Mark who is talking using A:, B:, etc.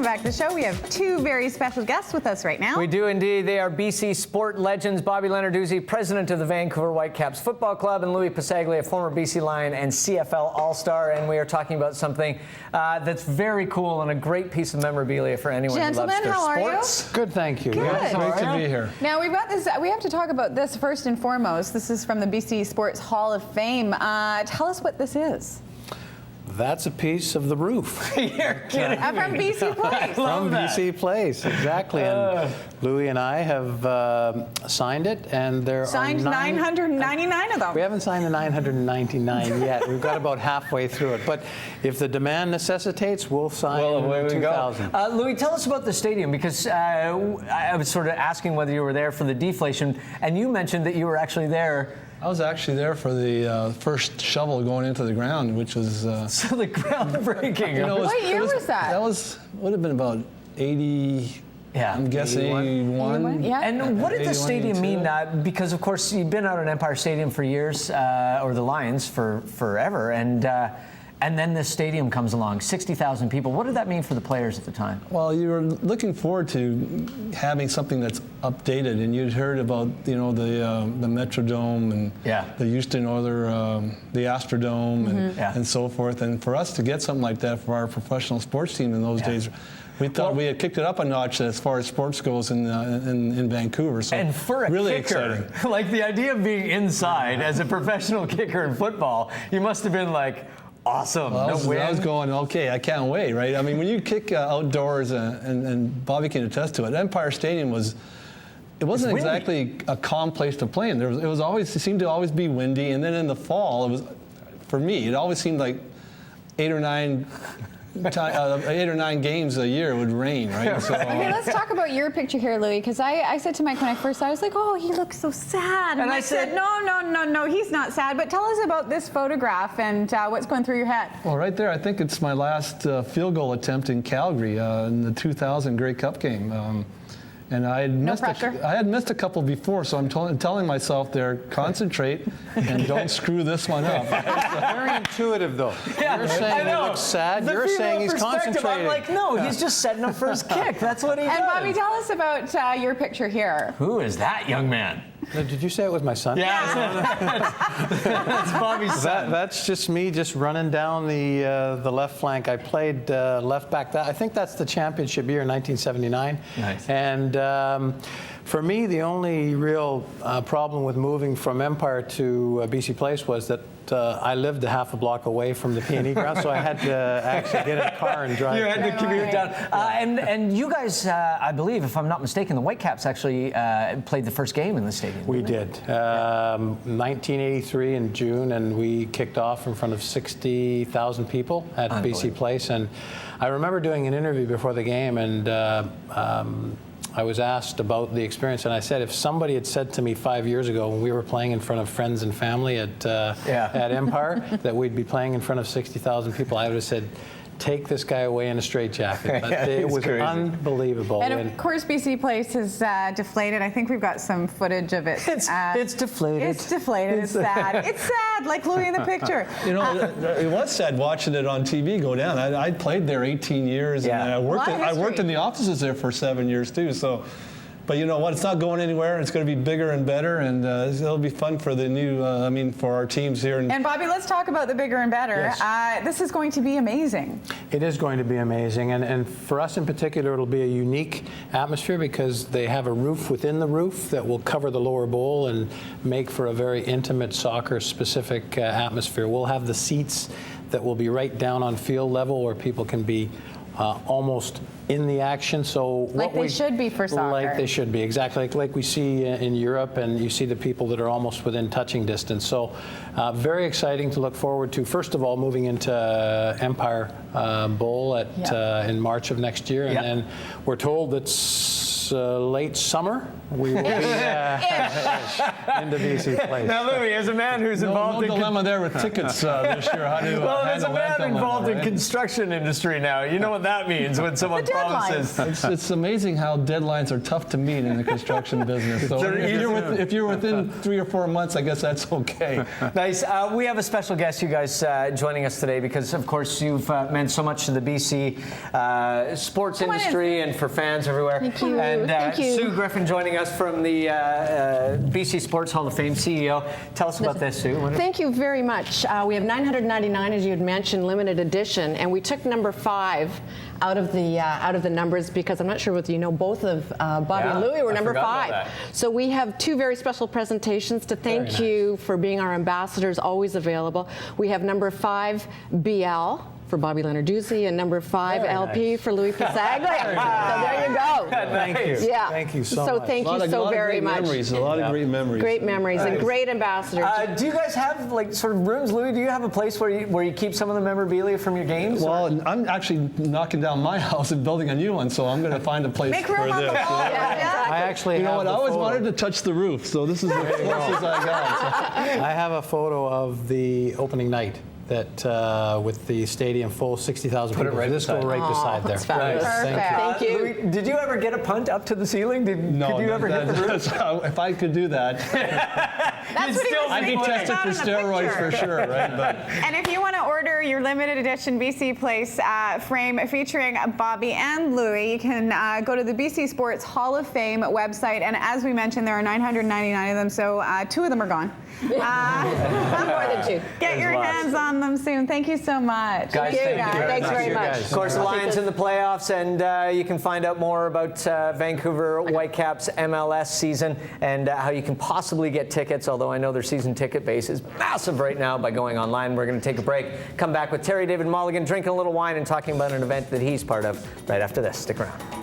A: Welcome back to the show. We have two very special guests with us right now.
B: We do indeed. They are BC sport legends, Bobby Lenarduzzi, president of the Vancouver Whitecaps Football Club, and Lui Passaglia, former BC Lion and CFL All-Star. And we are talking about something that's very cool and a great piece of memorabilia for anyone who loves
A: Gentlemen,
B: their
A: how are
B: sports.
A: you?
C: Good, thank you.
A: Good.
C: Yeah, it's great to be here.
A: Now, we've got this. We have to talk about this first and foremost. This is from the BC Sports Hall of Fame. Tell us what this is.
C: That's a piece of the roof.
B: You're kidding
A: From BC Place.
C: From BC Place, exactly. And Louis and I have signed it, and there
A: Signed
C: are
A: 999 of them.
C: We haven't signed the 999 yet. We've got about halfway through it. But if the demand necessitates, we'll sign 2,000.
B: Louis, tell us about the stadium, because I was sort of asking whether you were there for the deflation, and you mentioned that you were actually there.
D: I was actually there for the first shovel going into the ground, which was...
B: So the groundbreaking.
A: What year was that?
D: That would have been about 80...
B: Yeah.
D: I'm guessing 81.
A: Yeah.
B: And what did the
D: 81,
B: stadium
D: 82?
B: mean? Because, of course, you've been out at Empire Stadium for years, or the Lions for forever, and then this stadium comes along, 60,000 people. What did that mean for the players at the time?
D: Well, you were looking forward to having something that's updated, and you'd heard about the Metrodome and the Houston Oilers, the Astrodome, and so forth. And for us to get something like that for our professional sports team in those days, we thought we had kicked it up a notch as far as sports goes in Vancouver. So
B: and for a
D: really
B: kicker,
D: exciting.
B: like the idea of being inside as a professional kicker in football, you must have been like, awesome.
D: Well, I was going, okay, I can't wait, right? I mean, when you kick outdoors, and Bobby can attest to it, Empire Stadium wasn't exactly a calm place to play in. It seemed to always be windy, and then in the fall, for me, it always seemed like 8 or 9 games a year would rain, right? So,
A: okay, let's talk about your picture here, Louis, because I said to Mike when I first saw it, I was like, oh, he looks so sad. And I said, no, he's not sad. But tell us about this photograph and what's going through your head.
D: Well, right there, I think it's my last field goal attempt in Calgary in the 2000 Grey Cup game. And I had missed a couple before, so I'm telling myself there, concentrate and don't screw this one up.
C: Very intuitive, though.
B: Yeah,
C: You're saying he looks sad. You're saying he's concentrating.
B: I'm like, no, he's just setting up for his kick. That's what he does.
A: And Bobby, tell us about your picture here.
B: Who is that young man?
C: Did you say it was my son?
B: Yeah, that's Bobby's son.
C: That's just me just running down the left flank. I played left back. I think that's the championship year, 1979.
B: Nice.
C: And for me, the only real problem with moving from Empire to BC Place was that I lived a half a block away from the P&E ground, so I had to actually get in a car and drive.
B: You had to commute down. And you guys, I believe, if I'm not mistaken, the Whitecaps actually played the first game in the stadium.
C: We did. 1983 in June, and we kicked off in front of 60,000 people at BC Place. And I remember doing an interview before the game, and I was asked about the experience, and I said if somebody had said to me 5 years ago when we were playing in front of friends and family at Empire that we'd be playing in front of 60,000 people, I would have said, take this guy away in a straightjacket. It was crazy. Unbelievable.
A: And of course, BC Place is deflated. I think we've got some footage of it.
B: It's deflated.
A: It's deflated. It's sad. It's sad, like Louis in the picture.
D: You know, it was sad watching it on TV go down. I played there 18 years, and I worked in the offices there for 7 years too. So. But you know what? It's not going anywhere. It's going to be bigger and better, and it'll be fun for the new. For our teams here.
A: And Bobby, let's talk about the bigger and better.
D: Yes.
A: This is going to be amazing.
C: It is going to be amazing, and for us in particular, it'll be a unique atmosphere because they have a roof within the roof that will cover the lower bowl and make for a very intimate soccer-specific atmosphere. We'll have the seats that will be right down on field level where people can be almost in the action. So
A: like they should be for soccer.
C: Like they should be, exactly. Like we see in Europe, and you see the people that are almost within touching distance. So very exciting to look forward to. First of all, moving into Empire Bowl in March of next year. And then we're told that late summer, we will be into BC Place.
B: Now, Louis, as a man who's involved
D: no dilemma there with tickets this year. How do you
B: well, as a
D: handle that
B: man involved
D: dilemma,
B: in construction industry now, you know what that means when someone promises.
D: It's amazing how deadlines are tough to meet in the construction business. So if you're within 3 or 4 months, I guess that's okay.
B: Nice. We have a special guest, you guys, joining us today because, of course, you've meant so much to the BC sports industry and for fans everywhere.
E: Thank you.
B: And
E: Thank you.
B: Sue Griffin joining us from the BC Sports Hall of Fame, CEO. Tell us about this, Sue.
E: Thank you very much. We have 999, as you had mentioned, limited edition, and we took number 5 out of the numbers because I'm not sure whether you know both of Bobby and Louie were number 5. So we have 2 very special presentations to thank you for being our ambassadors, always available. We have number 5 BL for Bobby Lenarduzzi and number 5 LP for Louis Passaglia. So there you go.
C: Thank you.
E: Yeah.
C: Thank you so much.
E: So thank you so very much.
D: A lot of great memories.
E: Great memories and great ambassadors.
B: Do you guys have like sort of rooms, Louis? Do you have a place where you keep some of the memorabilia from your games?
D: Well, I'm actually knocking down my house and building a new one, so I'm going to find a place
A: Make
D: for
A: room on the
D: this.
A: wall.
C: I actually
D: You know
C: have
D: what? I
C: the
D: always
C: photo.
D: wanted to touch the roof, so this is the closest I got.
C: I have a photo of the opening night that with the stadium full, 60,000 people.
B: right
C: This go
B: beside.
C: right beside there.
E: That's fabulous.
C: Thank you.
E: Thank you.
B: Louis, did you ever get a punt up to the ceiling? Could you ever hit the roof?
D: If I could do that,
A: That's what he was
D: I'd be
A: thinking
D: tested
A: about
D: for
A: in the
D: steroids
A: picture.
D: for sure, right? But
A: And if you want to order your limited edition BC Place frame featuring Bobby and Louie, you can go to the BC Sports Hall of Fame website. And as we mentioned, there are 999 of them, so 2 of them are gone.
E: More than 2.
A: Get your hands on them soon. Thank you so much.
B: Guys, thank you very
E: Thanks
B: much.
E: very much.
B: Of course, the Lions in the playoffs, and you can find out more about Vancouver Whitecaps MLS season and how you can possibly get tickets, although I know their season ticket base is massive right now, by going online. We're going to take a break, come back with Terry David Mulligan, drinking a little wine and talking about an event that he's part of right after this. Stick around.